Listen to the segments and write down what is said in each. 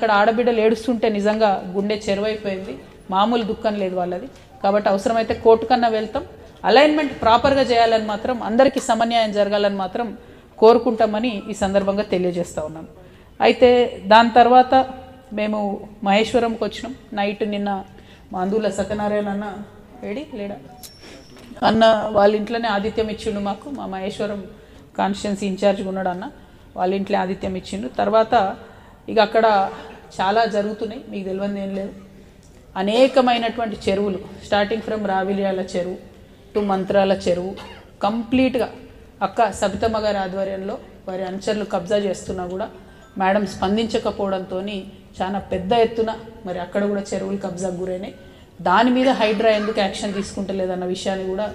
అక్కడ ఆడబిడ్డలు ఏడుస్తుంటే నిజంగా గుండె చెరువైపోయింది. మామూలు దుఃఖం లేదు వాళ్ళది. కాబట్టి అవసరమైతే కోర్టు కన్నా వెళ్తాం. అలైన్మెంట్ ప్రాపర్గా చేయాలని మాత్రం, అందరికీ సమన్యాయం జరగాలని మాత్రం కోరుకుంటామని ఈ సందర్భంగా తెలియజేస్తా ఉన్నాను. అయితే దాని తర్వాత మేము మహేశ్వరంకి వచ్చినాం. నైట్ నిన్న మా అందుల సత్యనారాయణ అన్న లేడా అన్న వాళ్ళ ఇంట్లోనే ఆతిథ్యం ఇచ్చిండు మాకు. మా మహేశ్వరం కాన్స్టిట్యున్సీ ఇన్ఛార్జ్గా ఉన్నాడు అన్న, వాళ్ళ ఇంట్లో ఆతిథ్యం ఇచ్చిండు. తర్వాత ఇక అక్కడ చాలా జరుగుతున్నాయి, మీకు తెలియదు ఏం లేదు. అనేకమైనటువంటి చెరువులు, స్టార్టింగ్ ఫ్రమ్ రావిలియాల చెరువు టు మంత్రాల చెరువు, కంప్లీట్గా అక్క సబితమ్మ గారి ఆధ్వర్యంలో వారి అనుచరులు కబ్జా చేస్తున్నా కూడా మేడం స్పందించకపోవడంతో చాలా పెద్ద ఎత్తున మరి అక్కడ కూడా చెరువులు కబ్జాకు గురైనాయి. దాని మీద హైడ్రా ఎందుకు యాక్షన్ తీసుకుంటలేదన్న విషయాన్ని కూడా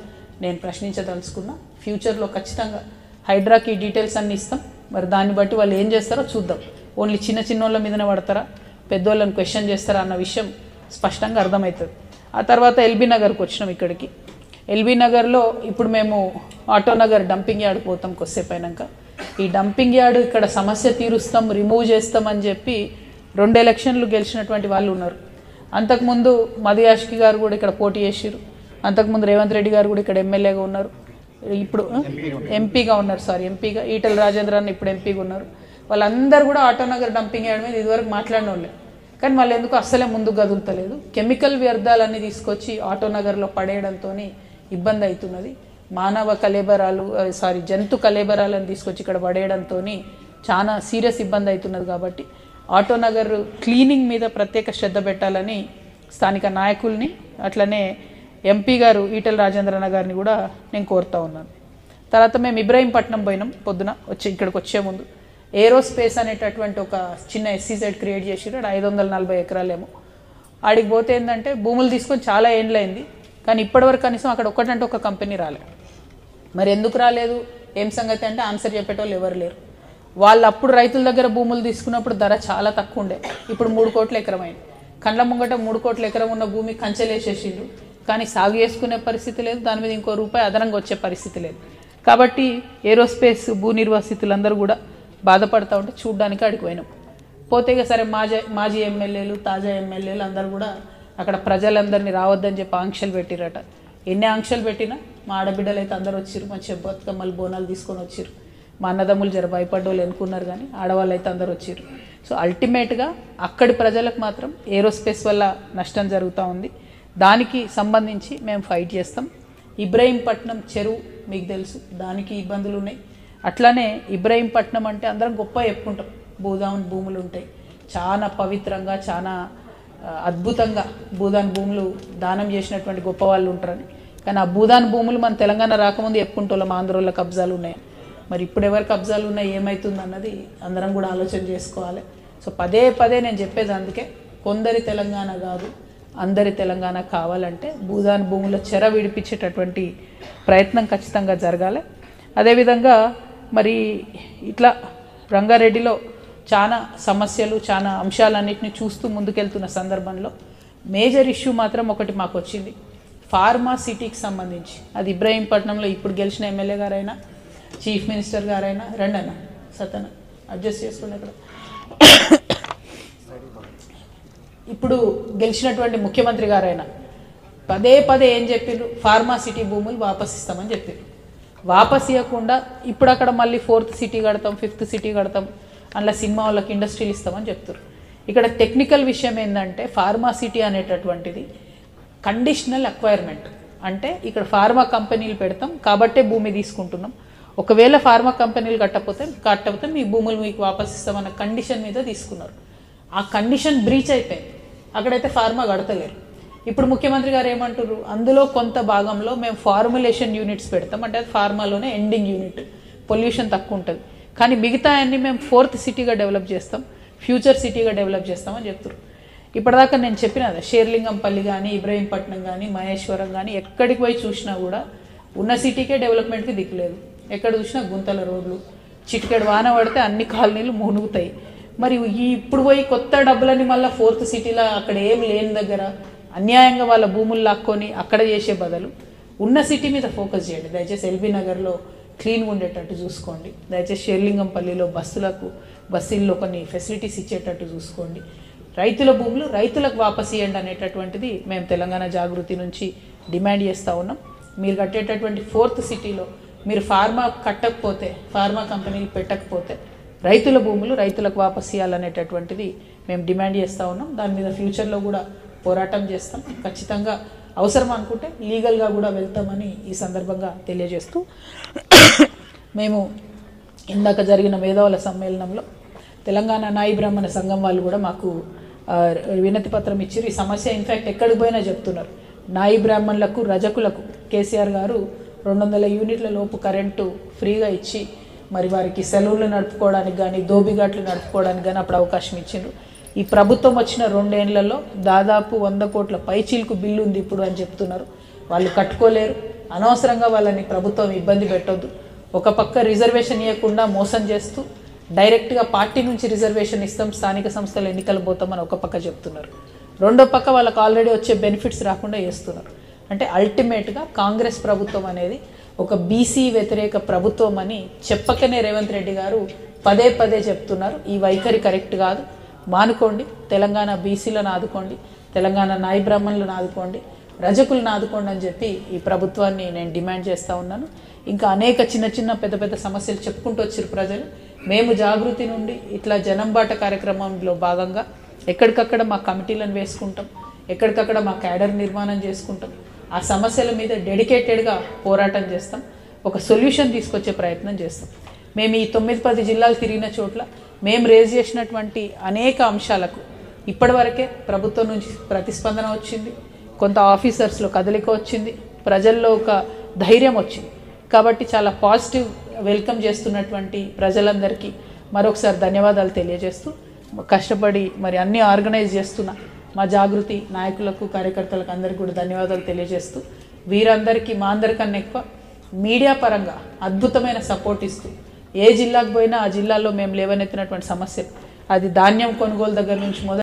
నేను ప్రశ్నించదలుచుకున్నా. ఫ్యూచర్లో ఖచ్చితంగా హైడ్రాకి డీటెయిల్స్ అన్నీ ఇస్తాం. మరి దాన్ని బట్టి వాళ్ళు ఏం చేస్తారో చూద్దాం. ఓన్లీ చిన్న వాళ్ళ మీదనే పడతారా, పెద్దోళ్ళని క్వశ్చన్ చేస్తారా అన్న విషయం స్పష్టంగా అర్థమవుతుంది. ఆ తర్వాత ఎల్బీ నగర్కి వచ్చినాం. ఇక్కడికి ఎల్బీ నగర్లో ఇప్పుడు మేము ఆటోనగర్ డంపింగ్ యార్డ్ పోతాం కొద్దిసేపు అయినాక. ఈ డంపింగ్ యార్డ్ ఇక్కడ సమస్య తీరుస్తాం, రిమూవ్ చేస్తామని చెప్పి 2 ఎలక్షన్లు గెలిచినటువంటి వాళ్ళు ఉన్నారు. అంతకుముందు మదియాష్కి గారు కూడా ఇక్కడ పోటీ చేసిరు. అంతకుముందు రేవంత్ రెడ్డి గారు కూడా ఇక్కడ ఎమ్మెల్యేగా ఉన్నారు, ఇప్పుడు ఎంపీగా ఉన్నారు. ఎంపీగా ఈటల రాజేంద్ర అని ఇప్పుడు ఎంపీగా ఉన్నారు. వాళ్ళందరూ కూడా ఆటోనగర్ డంపింగ్ యార్డ్ మీద ఇదివరకు మాట్లాడిన వాళ్ళే, కానీ వాళ్ళు ఎందుకు అస్సలే ముందుకు కదులుతలేదు. కెమికల్ వ్యర్థాలన్నీ తీసుకొచ్చి ఆటోనగర్లో పడేయడంతో ఇబ్బంది అవుతున్నది. మానవ కలేబరాలు జంతు కలేబరాలను తీసుకొచ్చి ఇక్కడ పడేయడంతో చాలా సీరియస్ ఇబ్బంది అవుతున్నది. కాబట్టి ఆటోనగర్ క్లీనింగ్ మీద ప్రత్యేక శ్రద్ధ పెట్టాలని స్థానిక నాయకుల్ని, అట్లనే ఎంపీ గారు ఈటల రాజేంద్రన్న గారిని కూడా నేను కోరుతా ఉన్నాను. తర్వాత మేము ఇబ్రాహీంపట్నం పోయినాం. పొద్దున ఇక్కడికి వచ్చే ముందు ఏరోస్పేస్ అనేటటువంటి ఒక చిన్న ఎస్సీజెడ్ క్రియేట్ చేసిరు. 540 ఎకరాలేమో. ఆడికి పోతే ఏంటంటే భూములు తీసుకొని చాలా ఏండ్లైంది, కానీ ఇప్పటివరకు కనీసం అక్కడ ఒక్కటంటే ఒక కంపెనీ రాలేదు. మరి ఎందుకు రాలేదు, ఏం సంగతి అంటే ఆన్సర్ చెప్పేటోళ్ళు ఎవరు లేరు. వాళ్ళు అప్పుడు రైతుల దగ్గర భూములు తీసుకున్నప్పుడు ధర చాలా తక్కువ ఉండే, ఇప్పుడు 3 కోట్ల ఎకరం అయింది. కండ్ల ముంగట 3 కోట్ల ఎకరం ఉన్న భూమి కంచెలేసేసిండ్రు, కానీ సాగు చేసుకునే పరిస్థితి లేదు, దాని మీద ఇంకో రూపాయి అదనంగా వచ్చే పరిస్థితి లేదు. కాబట్టి ఏరోస్పేస్ భూ నిర్వాసితులందరూ కూడా బాధపడతా ఉంటే చూడ్డానికి అడిగి పోయినాం. పోతే ఇక సరే మాజీ ఎమ్మెల్యేలు, తాజా ఎమ్మెల్యేలు అందరూ కూడా అక్కడ ప్రజలందరినీ రావద్దని చెప్పి ఆంక్షలు పెట్టిరట. ఎన్ని ఆంక్షలు పెట్టినా మా ఆడబిడ్డలు అయితే అందరూ వచ్చిరు, మంచిగా బతుకమ్మలు బోనాలు తీసుకొని వచ్చిరు. మా అన్నదమ్ములు జర భయపడ్డోళ్ళు ఎన్నుకున్నారు, కానీ ఆడవాళ్ళు అయితే అందరూ వచ్చిరు. సో అల్టిమేట్గా అక్కడి ప్రజలకు మాత్రం ఏరోస్పేస్ వల్ల నష్టం జరుగుతూ ఉంది. దానికి సంబంధించి మేము ఫైట్ చేస్తాం. ఇబ్రాహీంపట్నం చెరువు మీకు తెలుసు, దానికి ఇబ్బందులు ఉన్నాయి. అట్లానే ఇబ్రాహీంపట్నం అంటే అందరం గొప్ప చెప్పుకుంటాం, భూదాన్ భూములు ఉంటాయి, చాలా పవిత్రంగా, చాలా అద్భుతంగా భూదాన్ భూములు దానం చేసినటువంటి గొప్ప వాళ్ళు ఉంటారని. కానీ ఆ భూదాన్ భూములు మన తెలంగాణ రాకముందు చెప్పుకుంటాం ఆంధ్రోళ్ళ కబ్జాలు ఉన్నాయి. మరి ఇప్పుడు ఎవరి కబ్జాలు ఉన్నాయి, ఏమవుతుంది అన్నది అందరం కూడా ఆలోచన చేసుకోవాలి. సో పదే నేను చెప్పేది అందుకే, కొందరి తెలంగాణ కాదు అందరి తెలంగాణ కావాలంటే భూదాన్ భూముల చెర విడిపించేటటువంటి ప్రయత్నం ఖచ్చితంగా జరగాలి. అదేవిధంగా మరి ఇట్లా రంగారెడ్డిలో చాలా సమస్యలు, చాలా అంశాలన్నింటినీ చూస్తూ ముందుకెళ్తున్న సందర్భంలో మేజర్ ఇష్యూ మాత్రం ఒకటి మాకు వచ్చింది, ఫార్మా సిటీకి సంబంధించి. అది ఇబ్రాహీంపట్నంలో ఇప్పుడు గెలిచిన ఎమ్మెల్యే గారైనా, చీఫ్ మినిస్టర్ గారైనా, రెండన్నా సతన అడ్జస్ట్ చేసుకుని అక్కడ ఇప్పుడు గెలిచినటువంటి ముఖ్యమంత్రి గారైనా పదే ఏం చెప్పారు, ఫార్మా సిటీ భూములు వాపస్ ఇస్తామని చెప్పారు. వాపస్ ఇవ్వకుండా ఇప్పుడు అక్కడ మళ్ళీ 4th సిటీ కడతాం, 5th సిటీ కడతాం, అందులో సినిమా వాళ్ళకి ఇండస్ట్రీలు ఇస్తామని చెప్తారు. ఇక్కడ టెక్నికల్ విషయం ఏంటంటే ఫార్మా సిటీ అనేటటువంటిది కండిషనల్ అక్వైర్మెంట్. అంటే ఇక్కడ ఫార్మా కంపెనీలు పెడతాం కాబట్టే భూమి తీసుకుంటున్నాం. ఒకవేళ ఫార్మా కంపెనీలు కట్టకపోతే మీ భూములు మీకు వాపస్ ఇస్తామన్న కండిషన్ మీద తీసుకున్నారు. ఆ కండిషన్ బ్రీచ్ అయిపోయింది, అక్కడైతే ఫార్మా కడతలేరు. ఇప్పుడు ముఖ్యమంత్రి గారు ఏమంటారు, అందులో కొంత భాగంలో మేము ఫార్ములేషన్ యూనిట్స్ పెడతాం, అంటే అది ఫార్మాలోనే ఎండింగ్ యూనిట్, పొల్యూషన్ తక్కువ ఉంటుంది, కానీ మిగతా అన్ని మేము 4th సిటీగా డెవలప్ చేస్తాం, ఫ్యూచర్ సిటీగా డెవలప్ చేస్తామని చెప్తారు. ఇప్పటిదాకా నేను చెప్పిన షేర్లింగంపల్లి కానీ, ఇబ్రాహీంపట్నం కానీ, మహేశ్వరం కానీ ఎక్కడికి పోయి చూసినా కూడా ఉన్న సిటీకే డెవలప్మెంట్కి దిక్కులేదు. ఎక్కడ చూసినా గుంతల రోడ్లు, చిటికెడు వాన పడితే అన్ని కాలనీలు మునుగుతాయి. మరి ఇప్పుడు పోయి కొత్త డబ్బులని మళ్ళీ 4th సిటీలో అక్కడ ఏం లేని దగ్గర అన్యాయంగా వాళ్ళ భూములు లాక్కొని అక్కడ చేసే బదులు ఉన్న సిటీ మీద ఫోకస్ చేయండి దయచేసి. ఎల్బీ నగర్లో క్లీన్గా ఉండేటట్టు చూసుకోండి. దయచేసి షేర్లింగంపల్లిలో బస్సుల్లో కొన్ని ఫెసిలిటీస్ ఇచ్చేటట్టు చూసుకోండి. రైతుల భూములు రైతులకు వాపసు ఇవ్వండి అనేటటువంటిది మేము తెలంగాణ జాగృతి నుంచి డిమాండ్ చేస్తూ ఉన్నాం. మీరు కట్టేటటువంటి 4th సిటీలో మీరు ఫార్మా కట్టకపోతే, ఫార్మా కంపెనీలు పెట్టకపోతే రైతుల భూములు రైతులకు వాపసు ఇవ్వాలనేటటువంటిది మేము డిమాండ్ చేస్తూ ఉన్నాం. దాని మీద ఫ్యూచర్లో కూడా పోరాటం చేస్తాం. ఖచ్చితంగా అవసరం అనుకుంటే లీగల్గా కూడా వెళ్తామని ఈ సందర్భంగా తెలియజేస్తూ, మేము ఇందాక జరిగిన మేధావుల సమ్మేళనంలో తెలంగాణ నాయి బ్రాహ్మణ సంఘం వాళ్ళు కూడా మాకు వినతి పత్రం ఇచ్చారు. ఈ సమస్య ఇన్ఫ్యాక్ట్ ఎక్కడికి పోయినా చెప్తున్నారు. నాయి బ్రాహ్మణులకు, రజకులకు కేసీఆర్ గారు 200 యూనిట్ల లోపు కరెంటు ఫ్రీగా ఇచ్చి మరి వారికి సెలవులు నడుపుకోవడానికి కానీ, దోబిఘాట్లు నడుపుకోవడానికి కానీ అప్పుడు అవకాశం ఇచ్చిండ్రు. ఈ ప్రభుత్వం వచ్చిన 2 ఏళ్లలో దాదాపు 100 కోట్ల పైచీలకు బిల్లు ఉంది ఇప్పుడు అని చెప్తున్నారు. వాళ్ళు కట్టుకోలేరు. అనవసరంగా వాళ్ళని ప్రభుత్వం ఇబ్బంది పెట్టొద్దు. ఒక పక్క రిజర్వేషన్ ఇవ్వకుండా మోసం చేస్తూ డైరెక్ట్గా పార్టీ నుంచి రిజర్వేషన్ ఇస్తాం, స్థానిక సంస్థలు ఎన్నికలు పోతామని ఒక పక్క చెప్తున్నారు. రెండో పక్క వాళ్ళకి ఆల్రెడీ వచ్చే బెనిఫిట్స్ రాకుండా చేస్తున్నారు. అంటే అల్టిమేట్గా కాంగ్రెస్ ప్రభుత్వం అనేది ఒక బీసీ వ్యతిరేక ప్రభుత్వం అని చెప్పకనే రేవంత్ రెడ్డి గారు పదే పదే చెప్తున్నారు. ఈ వైఖరి కరెక్ట్ కాదు, మానుకోండి. తెలంగాణ బీసీలను ఆదుకోండి, తెలంగాణ నాయి బ్రాహ్మణులను ఆదుకోండి, రజకులను ఆదుకోండి అని చెప్పి ఈ ప్రభుత్వాన్ని నేను డిమాండ్ చేస్తూ ఉన్నాను. ఇంకా అనేక చిన్న పెద్ద సమస్యలు చెప్పుకుంటూ వచ్చారు ప్రజలు. మేము జాగృతి నుండి ఇట్లా జనంబాట కార్యక్రమంలో భాగంగా ఎక్కడికక్కడ మా కమిటీలను వేసుకుంటాం, ఎక్కడికక్కడ మా క్యాడర్ నిర్మాణం చేసుకుంటాం. ఆ సమస్యల మీద డెడికేటెడ్గా పోరాటం చేస్తాం, ఒక సొల్యూషన్ తీసుకొచ్చే ప్రయత్నం చేస్తాం. మేము ఈ 9-10 జిల్లాలు తిరిగిన చోట్ల మేము రేజ్ చేసినటువంటి అనేక అంశాలకు ఇప్పటివరకే ప్రభుత్వం నుంచి ప్రతిస్పందన వచ్చింది, కొంత ఆఫీసర్స్లో కదలిక వచ్చింది, ప్రజల్లో ఒక ధైర్యం వచ్చింది. కాబట్టి చాలా పాజిటివ్ వెల్కమ్ చేస్తున్నటువంటి ప్రజలందరికీ మరొకసారి ధన్యవాదాలు తెలియజేస్తూ, కష్టపడి మరి అన్నీ ఆర్గనైజ్ చేస్తున్న మా జాగృతి నాయకులకు, కార్యకర్తలకు అందరికీ కూడా ధన్యవాదాలు తెలియజేస్తూ, వీరందరికీ మా అందరికన్నా ఎక్కువ మీడియా పరంగా అద్భుతమైన సపోర్ట్ ఇస్తూ, ఏ జిల్లాకు పోయినా ఆ జిల్లాలో మేము లేవనెత్తినటువంటి సమస్యలు, అది ధాన్యం కొనుగోలు దగ్గర నుంచి మొదలు